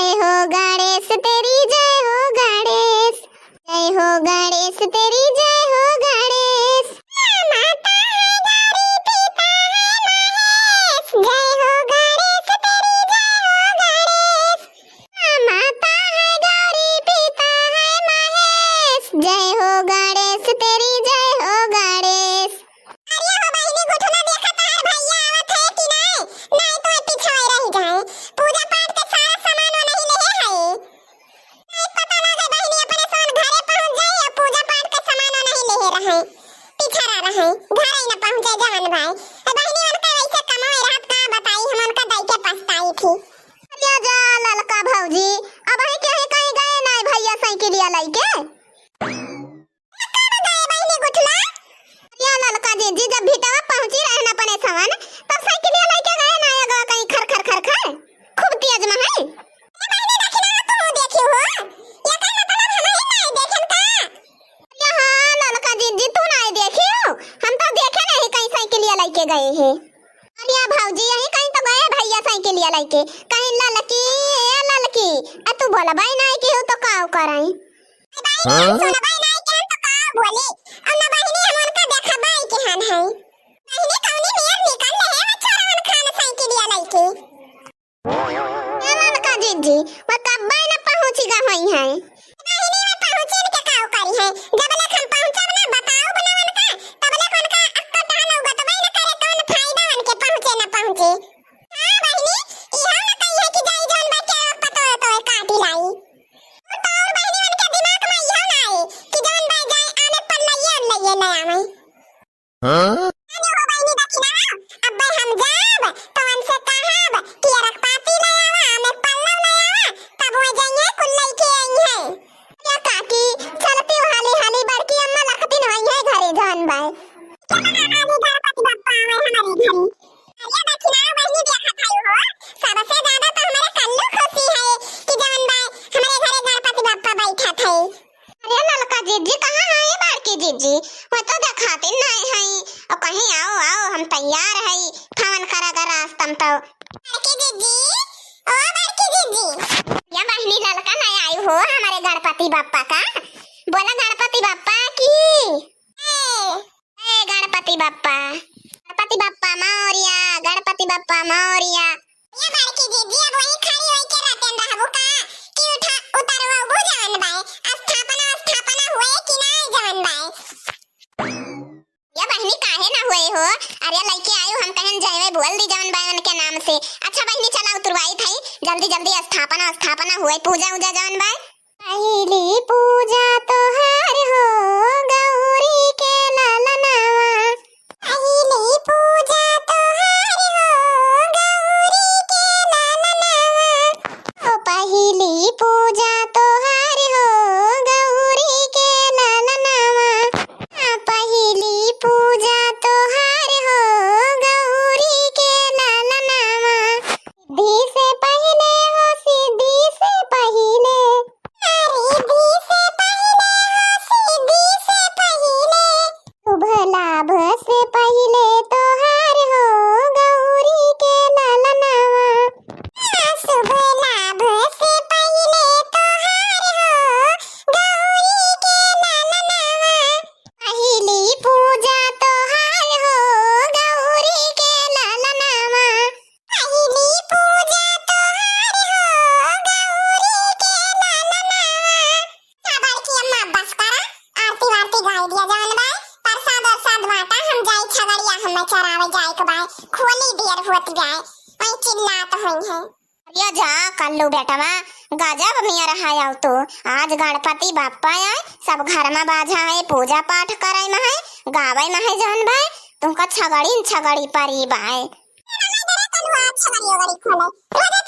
जय हो गणेश तेरी जय हो गणेश, जय हो गणेश तेरी जय हो गणेश। माता है गौरी पिता है महेश, जय हो गणेश तेरी जय हो गणेश। माता है गौरी पिता है महेश, जय हो गणेश तेरी जय हो गणेश। अरे हो बहिनी गुठना देखा तार भैया आवत है कि नहीं? नहीं तो पीछे रह जाए। पूजा पाठ के सारा सामान नहीं ले है। नहीं पता लगे बहिनी अपने सोन घरे पहुंच जाए और पूजा पाठ के सामान नहीं ले रहे, पीछे रह रहे, घर ही न पहुंचे जवन भाई। बहिनी उनका वैसे कमाई रात का बताई हम उनका दाई के पछताई थी। अरे जा ललका भौजी, अब है के कहीं गए नहीं भैया साइकिलिया लेके? कब गए बहिनी गुठला? अरे ललका जी जब भीतवा पहुंची रहे न अपने सवन तब साइकिलिया लेके गए ना आगा कहीं खर खर खर खर खूब तेज में है। बहिनी देखना तू देखी हो ये का मतलब हम ही नहीं देखन का? अरे हां ललका जी तू नहीं देखी हो, हम तो देखे नहीं कहीं साइकिलिया लेके गए हैं। अरे भौजी यही कहीं तो गए भैया साइकिलिया लेके, कहीं ललकी आ तू बोला भाई नहीं की हो तो काऊ कराई भाई सुन भाई नहीं के हम तो काऊ बोली और ना बहिनी हम उनका देखा भाई के हन है। बहिनी कौनी मेर निकल ले है छोरवन खान साइकिलिया लेके। ए ललका जी वो कब न पहुंची गा होई है? बहिनी में पहुंचे के काऊ करी है, जब ले हम पहुंचब ना बताओ बनवन का तब ले उनका अक्का डाल होगा तो भाई न करे कौन फायदा उनके पहुंचे न पहुंचे। हां बहिनी इहा न कही है कि जाई जान बा के पतो तो काटी लाई तो और बहिनी उनके दिमाग में इहा ना है कि जान भाई जाए आने पर लइए ना आवे। हां अरे हो बहिनी देखना अब भाई हम जाब तो उनसे कहब कि रख पाती ले आवा हमें पल्लव ले आवा तब हो जाएंगे कुल लेके आई है। या काकी चलती हाली हाली बड़की अम्मा लखती नहीं है घरे जान भाई चलो ना आने गणपति बप्पा आवे हमारे घर। अरे देखना बहिनी देखा था हो सबसे ज्यादा तो हमारे कल्लू खुशी है कि जवन भाई हमारे घरे गणपति बप्पा बैठा थे। अरे ललका जीजी कहां है बड़की जीजी? मैं तो दिखाते नहीं है और कहीं आओ आओ हम तैयार है फोन करेगा रास्तम तो। बड़की जीजी ओ बड़की जीजी या बहिनी ललका नहीं आई हो हमारे गणपति बप्पा का? बोला गणपति बप्पा की ए गणपति बप्पा मौर्या, गणपति बप्पा मौर्या। ये बड़की जीजी अब वहीं खड़ी होई के रहते रहबो का कि उतरवा बुझान भाई स्थापना हुए कि नहीं जवन भाई? ये बहिनी काहे ना हुए हो? अरे लइके आयो हम कहन जावे बोल दी जवन भाई उनके नाम से। अच्छा बहिनी चला उतरवाई थई जल्दी स्थापना हुए पूजा उजा जवन भाई। पहली पूजा तोहार हो गौरी के ललनावा, पहली पूजा तोहार हो गौरी के ललनावा, ओ पहली पूजा तोहार हो गौरी के ललनावा, पहली पूजा तोहार हो गौरी के ललनावा। सिद्धि से पहले हो सिद्धि से पहले, रिद्धि से पहले हो सिद्धि से पहले, शुभ लाभ से पहले तोहार हो गौरी के ललनावा, शुभ लाभ से पहले तोहार हो गौरी के ललनावा, पहली पूजा तोहार हो गौरी के ललनावा, पहली पूजा तोहार हो गौरी के ललनावा। खबर की अम्मा बस करा आरती वारती गाई दिया जान भाई प्रसाद बाटा हम जाई छगड़िया हमें चरावे जाए के भाई खोली देर होत जाए वही चिल्लात होई है। अरे जा कल्लू बेटवा गजब मिया रहा आउ तो आज गणपति बप्पा आए सब घर में बाजा है पूजा पाठ करे में है गावे में है जान भाई तुमका छगड़ी परी बाय। छगड़ी खोले